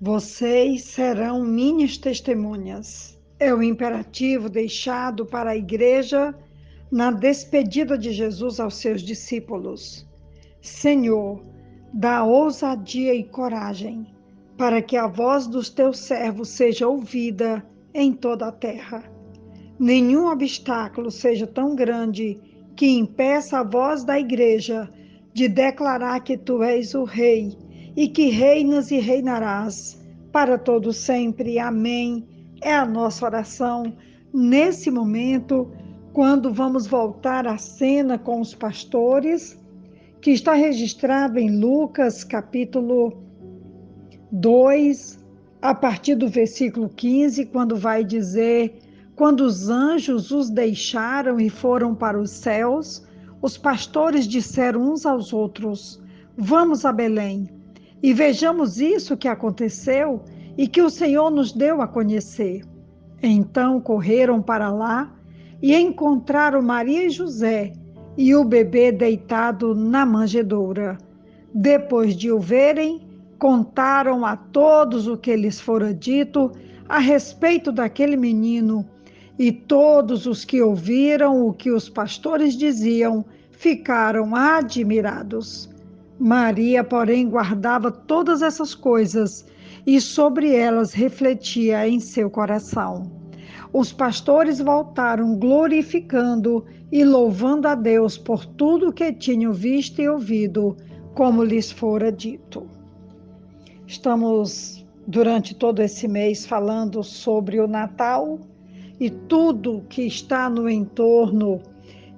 Vocês serão minhas testemunhas. É o imperativo deixado para a igreja na despedida de Jesus aos seus discípulos. Senhor, dá ousadia e coragem, para que a voz dos teus servos seja ouvida em toda a terra. Nenhum obstáculo seja tão grande que impeça a voz da igreja de declarar que tu és o Rei e que reinas e reinarás para todo sempre. Amém. É a nossa oração nesse momento, quando vamos voltar à cena com os pastores, que está registrado em Lucas, capítulo 2, a partir do versículo 15, quando vai dizer: quando os anjos os deixaram e foram para os céus, os pastores disseram uns aos outros: Vamos a Belém e vejamos isso que aconteceu e que o Senhor nos deu a conhecer. Então correram para lá e encontraram Maria e José e o bebê deitado na manjedoura. Depois de o verem, contaram a todos o que lhes fora dito a respeito daquele menino, e todos os que ouviram o que os pastores diziam ficaram admirados. Maria, porém, guardava todas essas coisas e sobre elas refletia em seu coração. Os pastores voltaram glorificando e louvando a Deus por tudo que tinham visto e ouvido, como lhes fora dito. Estamos, durante todo esse mês, falando sobre o Natal e tudo que está no entorno,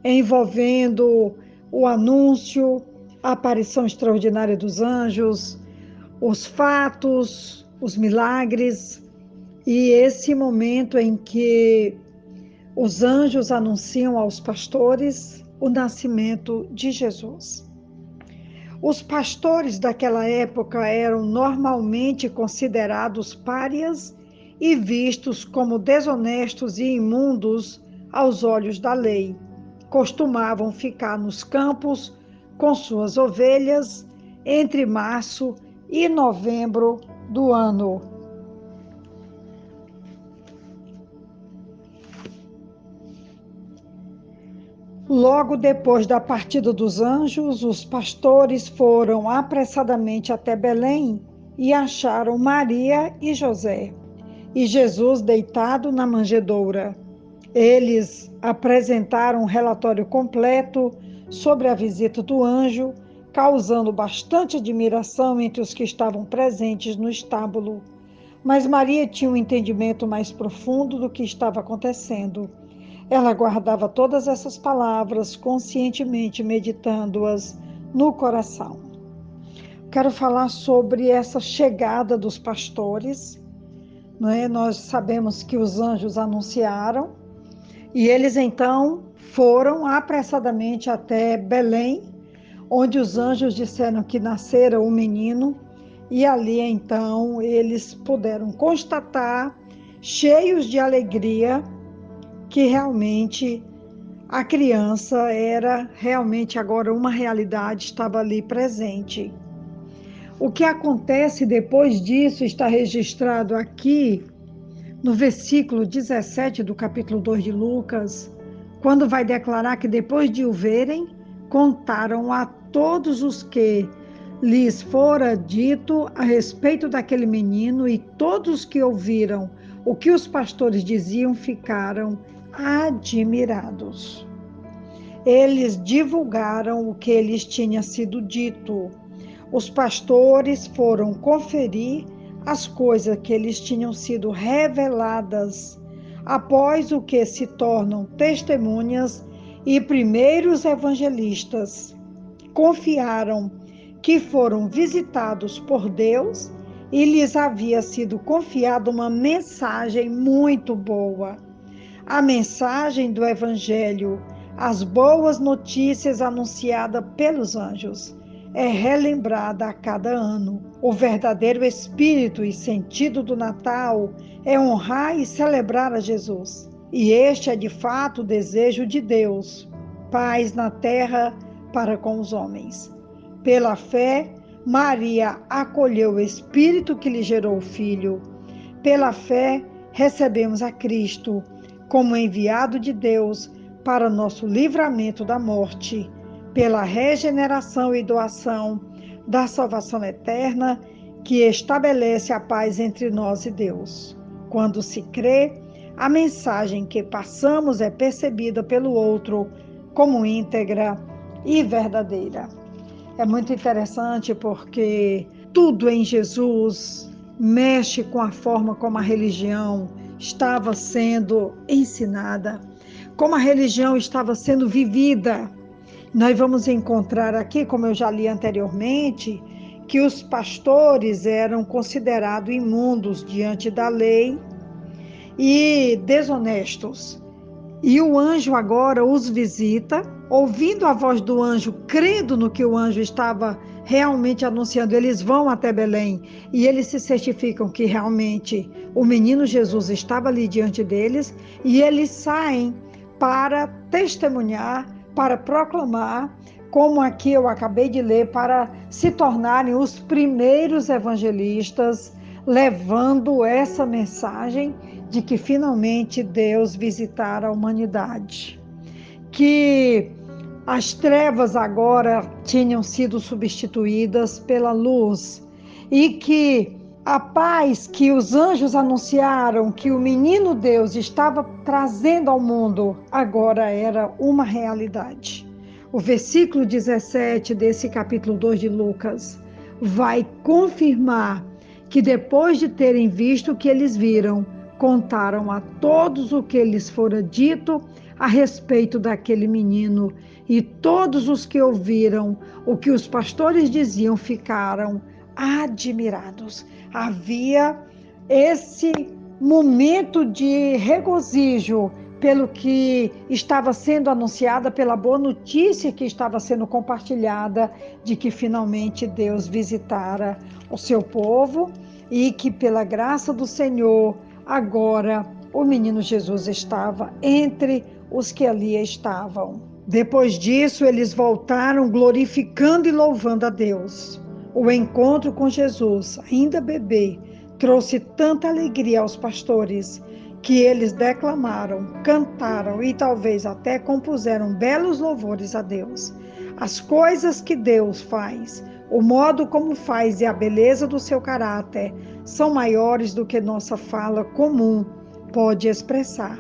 envolvendo o anúncio, a aparição extraordinária dos anjos, os fatos, os milagres, e esse momento em que os anjos anunciam aos pastores o nascimento de Jesus. Os pastores daquela época eram normalmente considerados párias e vistos como desonestos e imundos aos olhos da lei. Costumavam ficar nos campos com suas ovelhas entre março e novembro do ano. Logo depois da partida dos anjos, os pastores foram apressadamente até Belém e acharam Maria e José e Jesus deitado na manjedoura. Eles apresentaram um relatório completo sobre a visita do anjo, causando bastante admiração entre os que estavam presentes no estábulo. Mas Maria tinha um entendimento mais profundo do que estava acontecendo. Ela guardava todas essas palavras conscientemente, meditando-as no coração. Quero falar sobre essa chegada dos pastores, não é? Nós sabemos que os anjos anunciaram e eles então foram apressadamente até Belém, onde os anjos disseram que nascera um menino, e ali então eles puderam constatar, cheios de alegria, que realmente a criança era realmente agora uma realidade, estava ali presente. O que acontece depois disso está registrado aqui no versículo 17 do capítulo 2 de Lucas, quando vai declarar que depois de o verem, contaram a todos os que lhes fora dito a respeito daquele menino, e todos que ouviram o que os pastores diziam ficaram admirados. Eles divulgaram o que lhes tinha sido dito. Os pastores foram conferir as coisas que lhes tinham sido reveladas, após o que se tornam testemunhas e primeiros evangelistas. Confiaram que foram visitados por Deus e lhes havia sido confiada uma mensagem muito boa. A mensagem do Evangelho, as boas notícias anunciadas pelos anjos, é relembrada a cada ano. O verdadeiro espírito e sentido do Natal é honrar e celebrar a Jesus. E este é de fato o desejo de Deus, paz na terra para com os homens. Pela fé, Maria acolheu o Espírito que lhe gerou o Filho. Pela fé, recebemos a Cristo como enviado de Deus para nosso livramento da morte, pela regeneração e doação da salvação eterna que estabelece a paz entre nós e Deus. Quando se crê, a mensagem que passamos é percebida pelo outro como íntegra e verdadeira. É muito interessante porque tudo em Jesus mexe com a forma como a religião estava sendo ensinada, como a religião estava sendo vivida. Nós vamos encontrar aqui, como eu já li anteriormente, que os pastores eram considerados imundos diante da lei e desonestos. E o anjo agora os visita, ouvindo a voz do anjo, crendo no que o anjo estava realmente anunciando. Eles vão até Belém e eles se certificam que realmente o menino Jesus estava ali diante deles, e eles saem para testemunhar, para proclamar, como aqui eu acabei de ler, para se tornarem os primeiros evangelistas, levando essa mensagem de que finalmente Deus visitara a humanidade, que as trevas agora tinham sido substituídas pela luz, e que a paz que os anjos anunciaram que o menino Deus estava trazendo ao mundo agora era uma realidade. O versículo 17 desse capítulo 2 de Lucas vai confirmar que depois de terem visto o que eles viram, contaram a todos o que lhes fora dito a respeito daquele menino, e todos os que ouviram o que os pastores diziam ficaram admirados. Havia esse momento de regozijo pelo que estava sendo anunciada, pela boa notícia que estava sendo compartilhada, de que finalmente Deus visitara o seu povo e que pela graça do Senhor, agora o menino Jesus estava entre os que ali estavam. Depois disso, eles voltaram glorificando e louvando a Deus. O encontro com Jesus, ainda bebê, trouxe tanta alegria aos pastores que eles declamaram, cantaram e talvez até compuseram belos louvores a Deus. As coisas que Deus faz, o modo como faz e a beleza do seu caráter são maiores do que nossa fala comum pode expressar.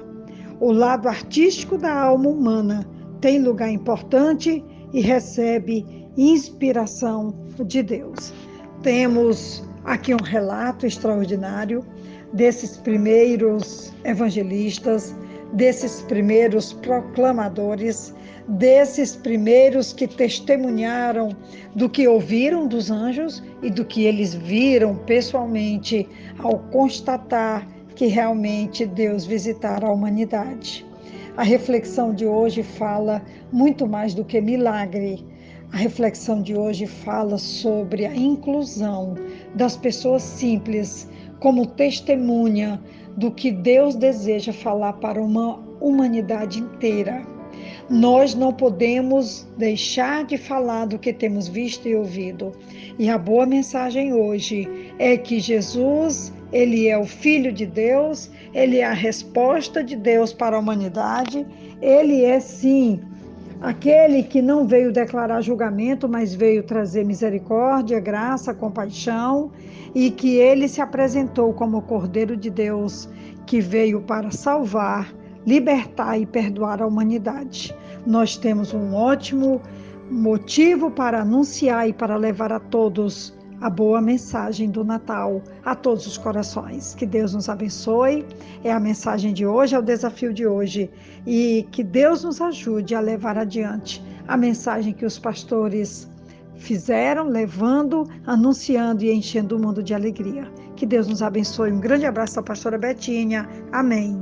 O lado artístico da alma humana tem lugar importante e recebe inspiração de Deus. Temos aqui um relato extraordinário desses primeiros evangelistas, desses primeiros proclamadores, desses primeiros que testemunharam do que ouviram dos anjos e do que eles viram pessoalmente ao constatar que realmente Deus visitara a humanidade. A reflexão de hoje fala muito mais do que milagre. A reflexão de hoje fala sobre a inclusão das pessoas simples como testemunha do que Deus deseja falar para uma humanidade inteira. Nós não podemos deixar de falar do que temos visto e ouvido. E a boa mensagem hoje é que Jesus, ele é o Filho de Deus, ele é a resposta de Deus para a humanidade, ele é sim aquele que não veio declarar julgamento, mas veio trazer misericórdia, graça, compaixão, e que ele se apresentou como o Cordeiro de Deus, que veio para salvar, libertar e perdoar a humanidade. Nós temos um ótimo motivo para anunciar e para levar a todos a boa mensagem do Natal a todos os corações. Que Deus nos abençoe. É a mensagem de hoje, é o desafio de hoje. E que Deus nos ajude a levar adiante a mensagem que os pastores fizeram, levando, anunciando e enchendo o mundo de alegria. Que Deus nos abençoe. Um grande abraço da pastora Betinha. Amém.